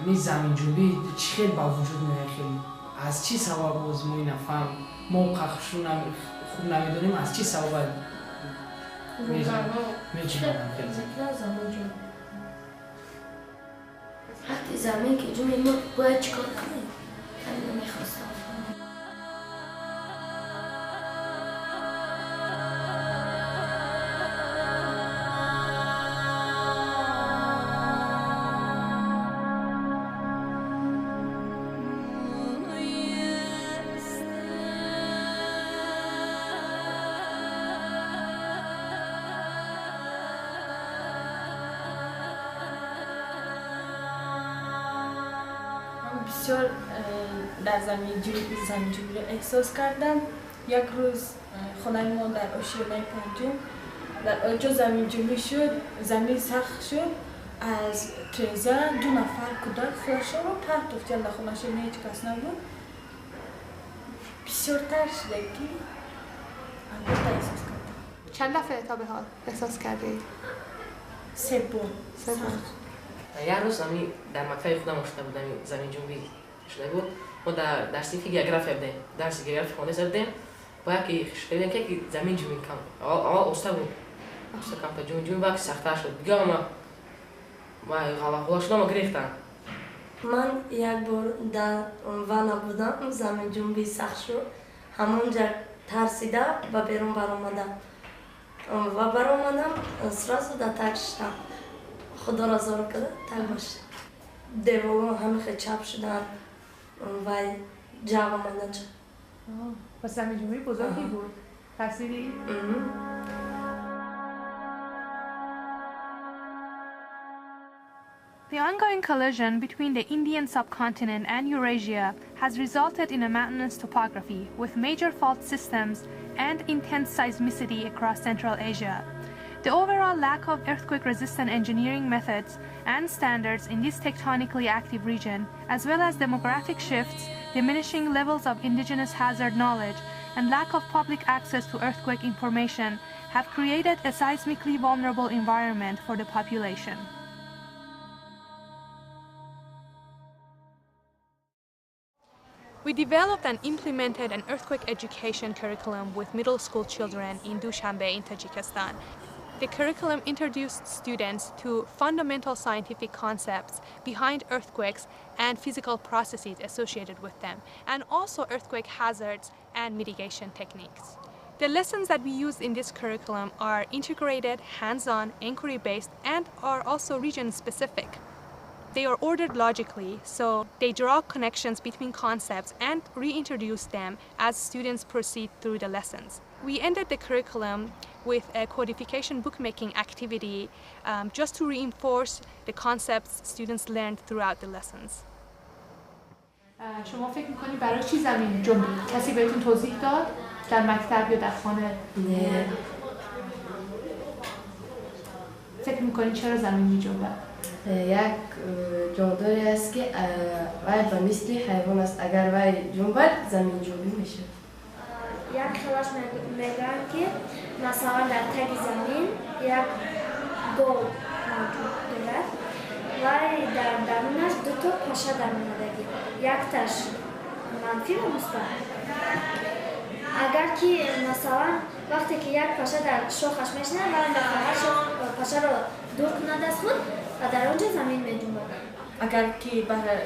همین زمین جنبی چی خیلی با وجود میاد خیلی از چی سبب از ما نفهم موقعشون خوب نمیدونیم از چی سبب میجنبن خیلی وقتی زمین که جمعی ما باید چیکار کنیم؟ همین میخواستم بسیار در زمینجویی را احساس کردم. یک روز خانه ما در آشیانه پنجم در آنجا زمینجویی شد، زمین سخت شد. از تریزه 2 نفر کودک خلاص رو تحت افتادن در خونه‌شون، هیچ کس نبود. بسیار ترسیدگی البته احساس کردم. چند دفعه تا به حال احساس کردی؟ 3 بار. یک روز در مقطع خودم شده بودم زمین جنبی شده بود. ما در درسی گیوگرافی بودیم، درس گیوگرافی خونده زدیم. باید که شدیم که زمین جنبی کم اوستا بود. اوستا کم تا جنبی باید سخت‌تر شد. دیگه ما غلط شدم و گریختم. من یک بار در وانا بودم، زمین جنبی سخت شد. همونجا ترسیده و بیرون برآمدم و برآمدم سراز در تک شدم. خدا را زار کرده تک باشد. دیوارها همه خیلی چپ شدن و جو آمدن شد. پس زمین جنبی بزرگی بود؟ ترسیدی؟ The ongoing collision between the Indian subcontinent and Eurasia has resulted in a mountainous topography with major fault systems and intense seismicity across Central Asia. The overall lack of earthquake-resistant engineering methods and standards in this tectonically active region, as well as demographic shifts, diminishing levels of indigenous hazard knowledge, and lack of public access to earthquake information have created a seismically vulnerable environment for the population. We developed and implemented an earthquake education curriculum with middle school children in Dushanbe in Tajikistan. The curriculum introduced students to fundamental scientific concepts behind earthquakes and physical processes associated with them, and also earthquake hazards and mitigation techniques. The lessons that we used in this curriculum are integrated, hands-on, inquiry-based, and are also region-specific. They are ordered logically, so they draw connections between concepts and reintroduce them as students proceed through the lessons. We ended the curriculum with a codification bookmaking activity just to reinforce the concepts students learned throughout the lessons. شما فکر می‌کنی برای چی زمین جنبید؟ کسی بهتون توضیح داد؟ در مکتب یا در خانه؟ نه. فکر می‌کنی چرا زمین می‌جنبه؟ یک جاداری است که وای به مثل حیوان است. اگر وای جنبد زمین جنبی میشه. یک خلاص میگن که مثلا در تک زمین یک گل موجود دارد و در درونش 2 تا پشه در آمدگی، یک تاش منفی و مثبت. اگر که مثلا وقتی که یک پشه در شاخش میشنه و در شاخ پشه را دور کند از خود و در آنجا زمین میجنبد. اگر که برای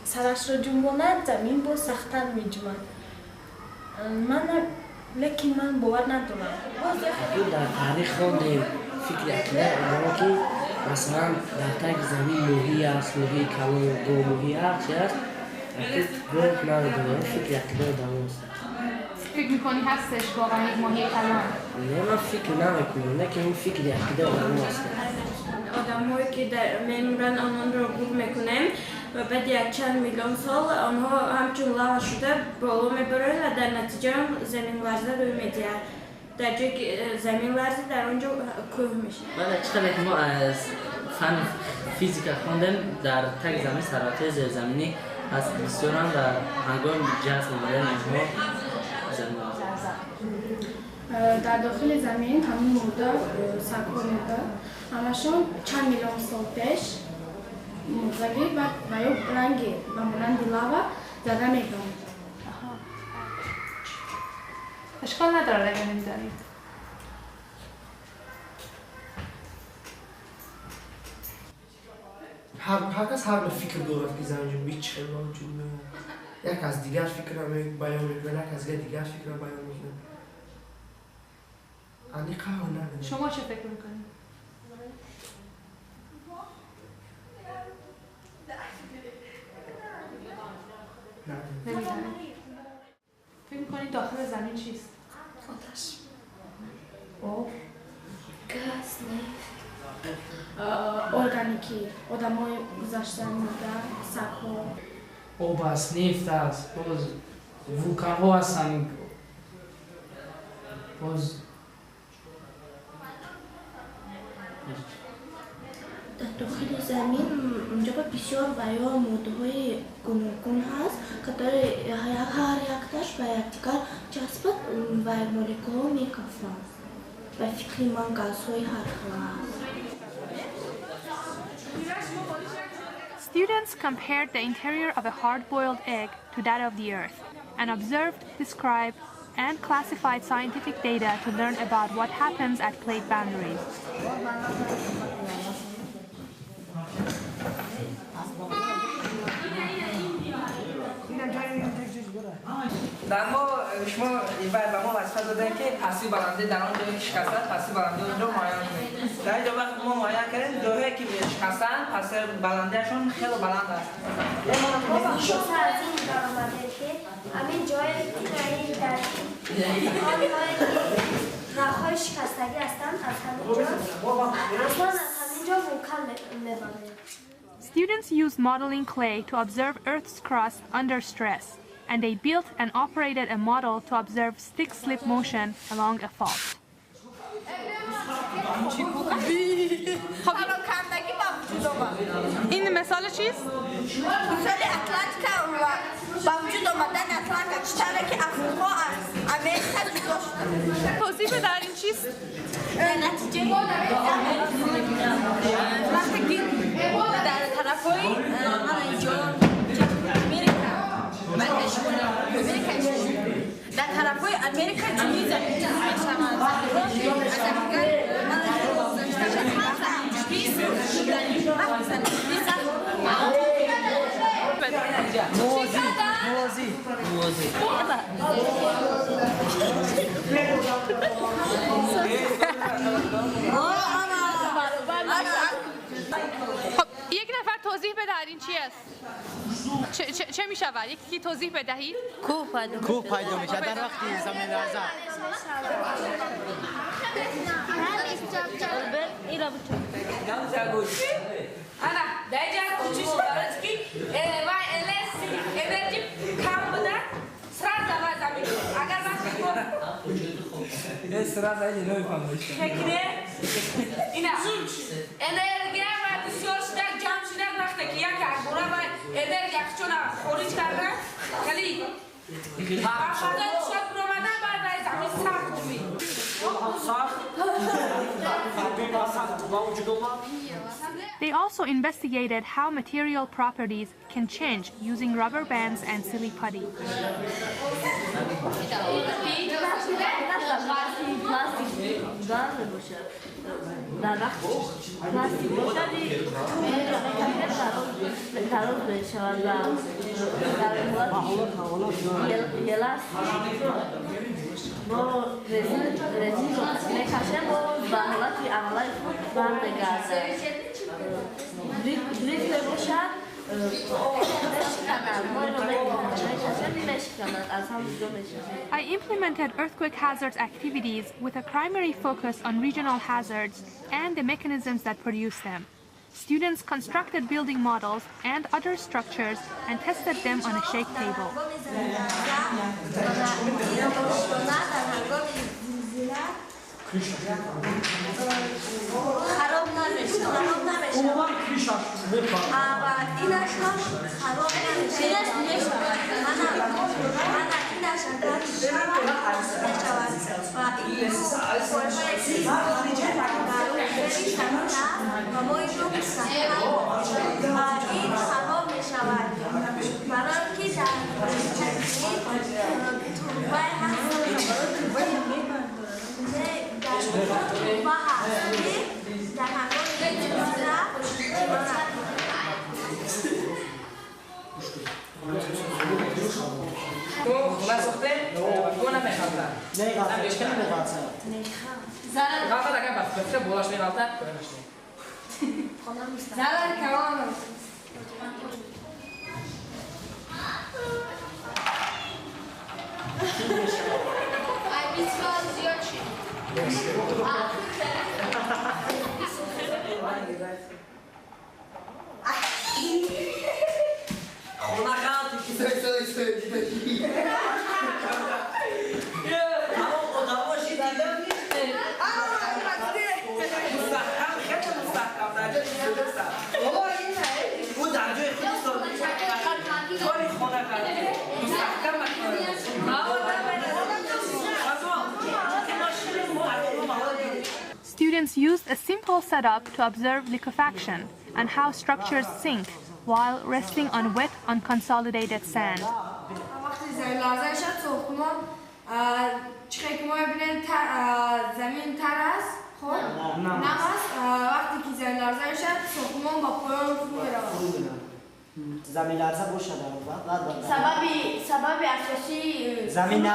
سرش را جنباند زمین با سخت‌تر میجنبد. لیکن من باور ندارم. در تاریخ خوندیم فکر اطلاع که مثلا در تک زمین موهی است، موهی کلان، دو موهی هست است. اگه گفت ندارم فکر اطلاع دارم است. فکر می‌کنی هستش واقعا یک ماهی کلان؟ نه من فکر نمی‌کنم، نه که این فکر اطلاع دارم است. آدم‌هایی که در میمونن آنان را گور میکنیم و بعد یک چند میلیون سال آنها همچون لوا شده بالا میبرند و در نتیجه هم زمین لرزه روی میدهد. در جایی که زمین لرزه در آنجا کوه میشه. بله چطور که ما از فن فیزیک خواندیم در تک زمین سرعت زیرزمینی هست بسیاران و هنگام جذب می‌کنند ما زمین در داخل زمین همون مرده سگ‌ها مرده همشون چند میلیون سال پیش مغربی و یک رنگ و مانند لاوا زده میکنم. اشکال نداره اگه نمیدانید. هر کس هر فکر دارد که زمین جنوبی چه موجود میاد. یک از دیگر فکر را بیان میکنه، یک از دیگر فکر را بیان میکنه. علیقه ها نداره. شما چه فکر میکنید؟ نمیدانید. فکر میکنید داخل زمین چیست؟ آتش، آب، گاز، نفت. ارگانیکی، آدمای گذاشتن میدن، سکو. آب است، نفت است، باز وولکان ها هستن، باز در داخل زمین اونجا بسیار بیان ماده‌های گوناگون هست که هر یکتاش به یکدیگر چسبت و مولکول‌ها میکافند. به فکر من گازهای هر خیلی هست. Students compared the interior of a hard-boiled egg to that of the Earth and observed, described, and classified scientific data to learn about what happens at plate boundaries. در ما شما به ما وظیفه دادن که پسی برنده در آن جایی که شکستن پسی برنده اونجا معاین کنیم. در اینجا وقت ما معاین کردیم جایی که شکستن پس برندهشون خیلی بلند است. شما از این برآمده که همین جایی که در آن جایی که راه‌های شکستگی هستند از همینجا اصلا از همینجا وولکان می‌باره. Students used modeling clay to observe Earth's crust under stress, and they built and operated a model to observe stick slip motion along a fault. این مثال چیست؟ مثال اتلانتیکا و با وجود آمدن اتلانتیکا چطوره که افریقا از امریکا جدا شده. توضیح بده در این چیست؟ در نتیجه وقتی که در طرفای من اینجا امریکا در طرفای امریکا جنوبی زمین میشوند. یک نفر توضیح بده این چی است؟ چه می شود؟ یکی توضیح بدهید؟ کوه پیدا میشه در وقتی زمین لرزه. Ana, daí já curtiu as que vai energy काम बना श्राद्ध आवाज आमी अगर बात को ये श्राद्ध आहे जे नवी पाम होईल. हेकने इना एनर्जी वा सोर्स दा जाम शिना वक्त किया क्या बुरा वा एनर्जी एक्चुअली خارج करना खाली आफादा शॉट प्रमाण बाद आहे आमी साख मी They also investigated how material properties can change using rubber bands and silly putty. I implemented earthquake hazards activities with a primary focus on regional hazards and the mechanisms that produce them. Students constructed building models and other structures and tested them on a shake table. خراب نمیشه و اینش هم خراب نمیشه Students used a simple setup to observe liquefaction and how structures sink while resting on wet, unconsolidated sand. زمین لرزه باشه در اون وقت سبب اساسی زمین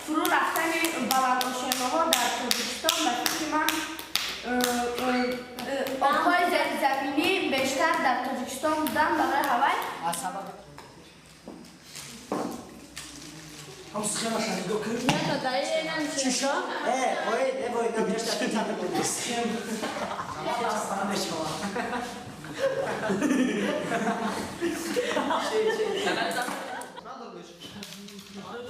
فرو رفتن بلندمشین‌ها در تاجیکستان وقتی من آب‌های زیرزمینی بیشتر در تاجیکستان بودن برای هوای هم سیجا مثلا نگاه کنید چیشا؟ باید نمیشت در تنه بودیست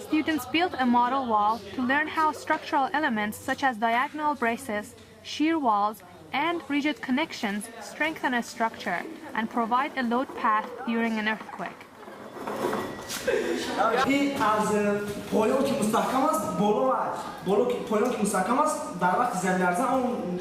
Students built a model wall to learn how structural elements such as diagonal braces, shear walls, and rigid connections strengthen a structure and provide a load path during an earthquake. این از پایان که مستحکم است بالا که پایان که مستحکم است در وقت زمین لرزه اون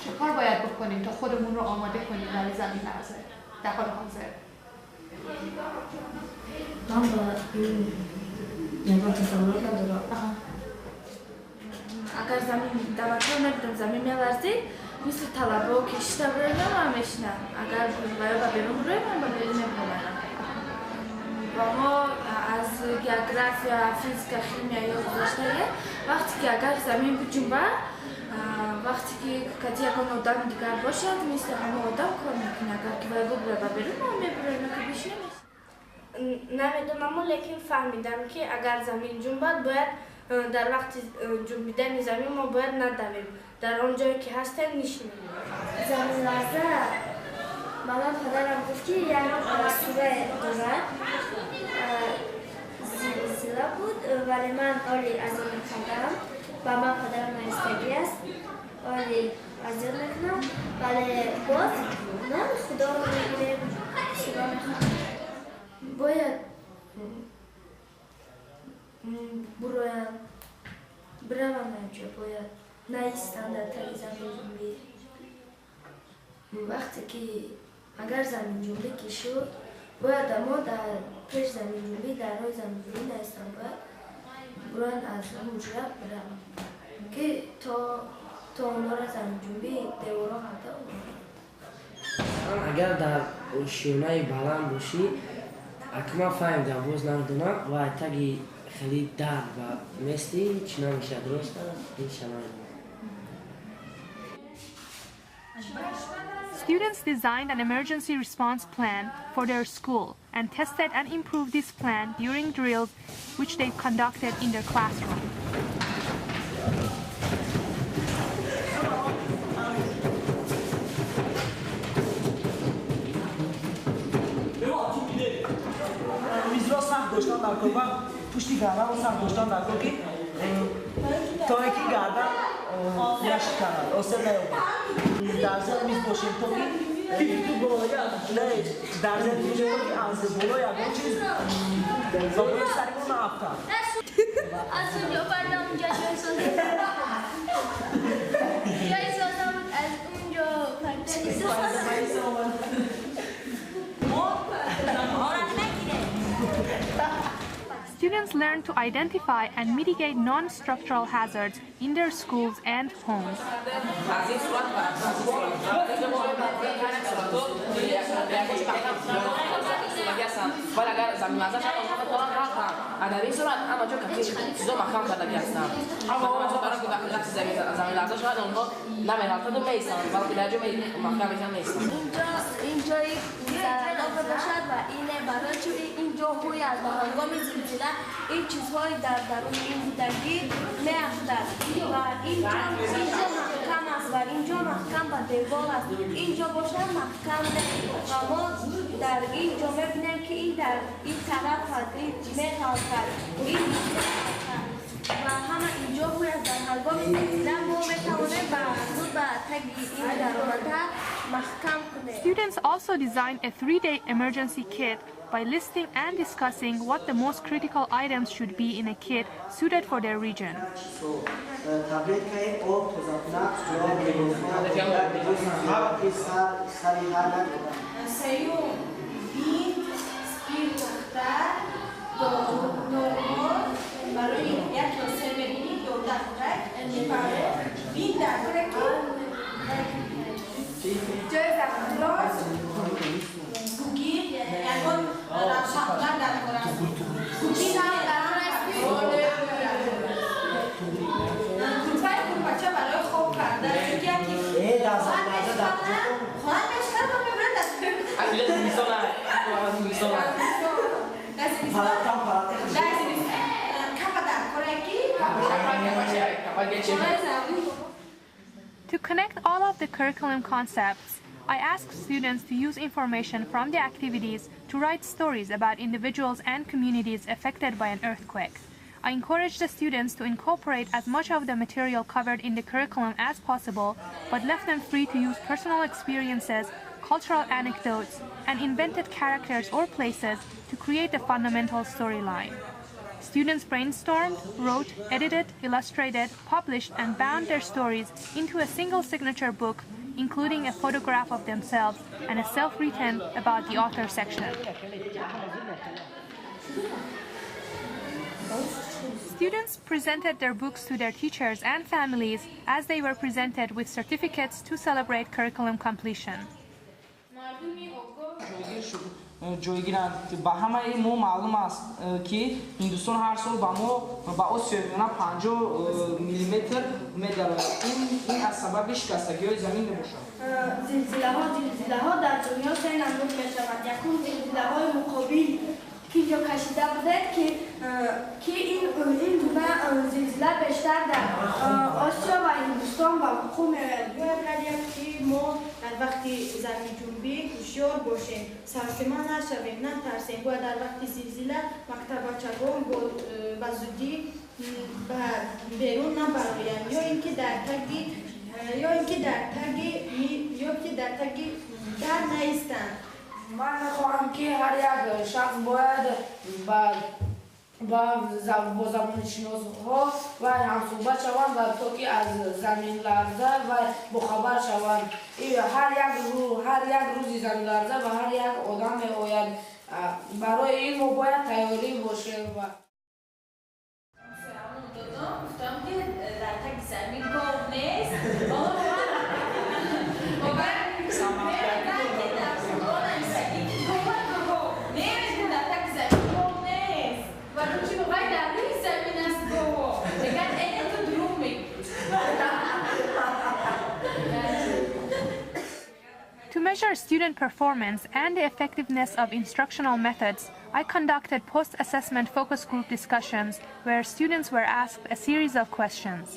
چه کار باید بکنیم تا خودمون رو آماده کنیم برای زمین لرزه در حال حاضر؟ من با این تصور ندارم. اگر زمین دواتر نبودم زمین میلرزید مثل طلبا کشیده برویم و میشنم. اگر باید بیرون برویم من بیرون نمی‌کنم. و ما از گیوگرافیا، فیزیک، شیمی یاد داشته وقتی که اگر زمین بجنبه وقتی که کتی یکان آدم دیگر باشد مثل همه آدم کار میکنه. اگر که باید بره بیرون ما میبریم که بیش نیست. نمیدونم لیکن فهمیدم که اگر زمین جنبد باید در وقت جنبیدن زمین ما باید ندویم. در آن جایی که هستن نشینیم. زمین لرزه مادام پدرم گفت که یک سوره دارد زلزله بود ولی من آلی از این میخوندم و من پدرم نایستگی است آلی از این میکنم ولی باز من خدا رو میگیرم سوره میخوام باید بروم اینجا باید نایستم در تایی زمین جنبی وقتی که اگر زمین جنبی که شد باید ما در پیش زمین جنبی در روی زمین جنبی نایستم باید بران از حجره برم که تا اونا را زمین جنبی دیورا خطا اگر در شیونه بلند باشی اکما فهمیدم باز نمیدونم و تگی خیلی درد و مثلی چی نمیشه درست این شنایم. Students designed an emergency response plan for their school and tested and improved this plan during drills which they conducted in their classroom. داشتن در کار و پشتی گردن و سر داشتن در کار که تا اینکه گردن نشکنن آسل نیومد در زن میز باشیم تا که تو بالا نه در زمین جایی که از بالا یکم چیز بالا سرمون نافتا از اونجا بردم اونجا جای سازم از اونجا Students learn to identify and mitigate non-structural hazards in their schools and homes. این چیزهایی در درون این بودگی می‌افتد و اینجا محکم است و اینجا محکم و دیوار است اینجا باشد محکم و ما در اینجا می‌بینیم که این در این طرف هست این می‌خواهد این و همه اینجا باید در هنگام زلزله ما می‌توانیم به تگ این درآمده محکم کنیم. Students also designed a 3-day emergency kit by listing and discussing what the most critical items should be in a kit suited for their region. To connect all of the curriculum concepts, I asked students to use information from the activities to write stories about individuals and communities affected by an earthquake. I encouraged the students to incorporate as much of the material covered in the curriculum as possible, but left them free to use personal experiences, cultural anecdotes, and invented characters or places to create the fundamental storyline. Students brainstormed, wrote, edited, illustrated, published, and bound their stories into a single signature book, including a photograph of themselves and a self-written about the author section. Students presented their books to their teachers and families as they were presented with certificates to celebrate curriculum completion. جایگیرند با همه ما معلوم است که هندوستان هر سال با ما با آسیایی‌ها 50 میلیمتر می‌دارد. این از سبب شکستگی‌های زمین می‌باشد. زلزله‌ها در دنیا سه نمود می‌شود. یکم زلزله‌های مقابل که اینجا کشیده بوده که این گونه زلزله بیشتر در آسیا و هندوستان با وقوع می‌آید. باید که ما در وقتی زمین جنبی هوشیار باشیم، سراسیمه نشویم، نترسیم. باید در وقتی زلزله مکتب بچگان با زودی بیرون نبرآیند یا اینکه در تگی در نیستند. من میخواهم که هر یک شخص باید با زبان شناس‌ها و همصحبت شوند و تا که از زمین لرزه و بخبر شوند. هر یک روزی زمین لرزه و هر یک آدم می‌آید. برای این ما باید تیاری باشیم. گفتم که در تک زمین گاو نیست. To measure student performance and the effectiveness of instructional methods, I conducted post-assessment focus group discussions where students were asked a series of questions.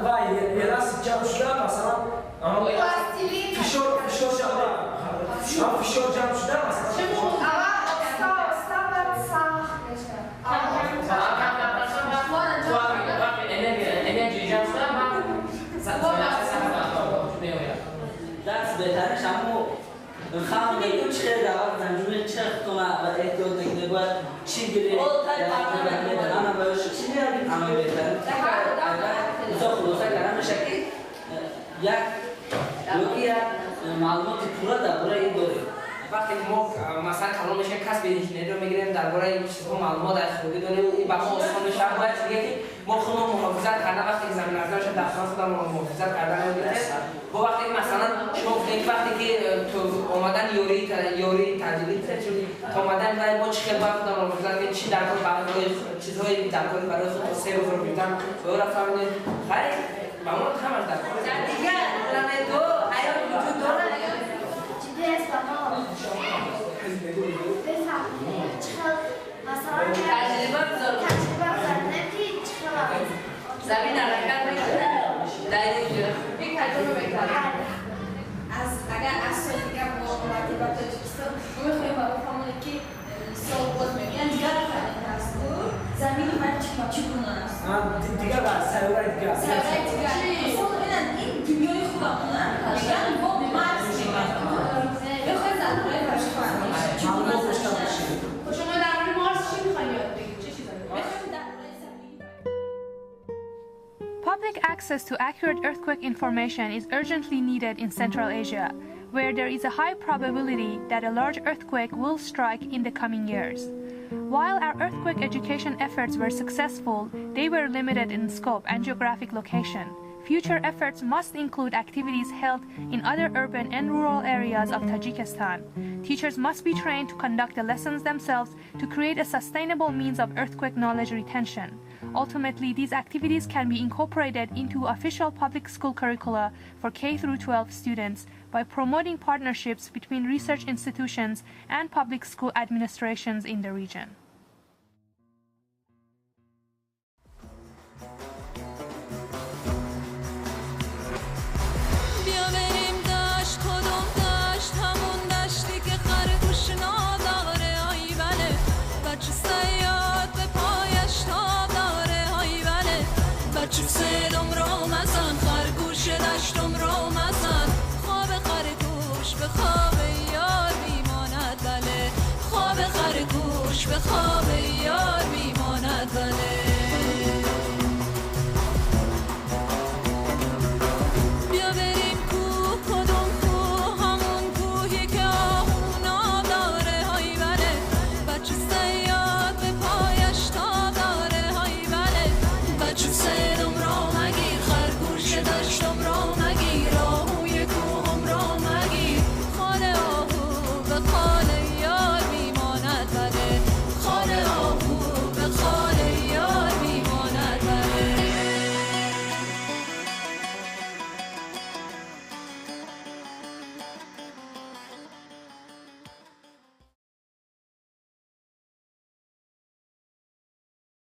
و یه راست جمع شده مثلا فشار جمع شده دست بهترش اما خواهم بگیم چه دوات زنجومه چه کنه و احتیاط نکنه باید چی گیره اما باید چی نیاریم اما بهتر اوزا خلاصه کردن شکل یک دوکی معلومات پورا درباره این داریم وقتی ما مثلا کلام میشه کس بیشتری رو میگیریم درباره این چیزها معلومات از خودی داریم این با ما آسان میشه باید دیگه که ما خودمون محافظت کردن وقتی زمین لرزه شد در خودمون محافظت کردن میگیره با وقتی مثلا شما گفتید وقتی که تو اومدن یوری تجربه چون تا اومدن و ما چه خیلی وقت دارم محافظت که چی در کار برای چیزهای در کار برای خود سه روز رو بیتم به اون فهمیدیم خیلی با ما همش در کار دیگه رنه دو حیات وجود داره زمین حرکت میکنه در اینجا یک تجربه بگذاریم از اگر از سال دیگه با مرتبه تاجیکستان میخوایم با بفهمونه که سال باز میگن دیگر فرقی هست زمین من چی کنه است دیگه بس سیاره دیگه سیاره دیگه این دنیای خودمونه میگن با مارس میگن بخوایم در مورد فرش کنیم شما در مورد مارس چی میخوایم یاد بگید چه چیزایی بخوایم در مورد زمین Public access to accurate earthquake information is urgently needed in Central Asia, where there is a high probability that a large earthquake will strike in the coming years. While our earthquake education efforts were successful, they were limited in scope and geographic location. Future efforts must include activities held in other urban and rural areas of Tajikistan. Teachers must be trained to conduct the lessons themselves to create a sustainable means of earthquake knowledge retention. Ultimately, these activities can be incorporated into official public school curricula for K-12 students by promoting partnerships between research institutions and public school administrations in the region. به خواب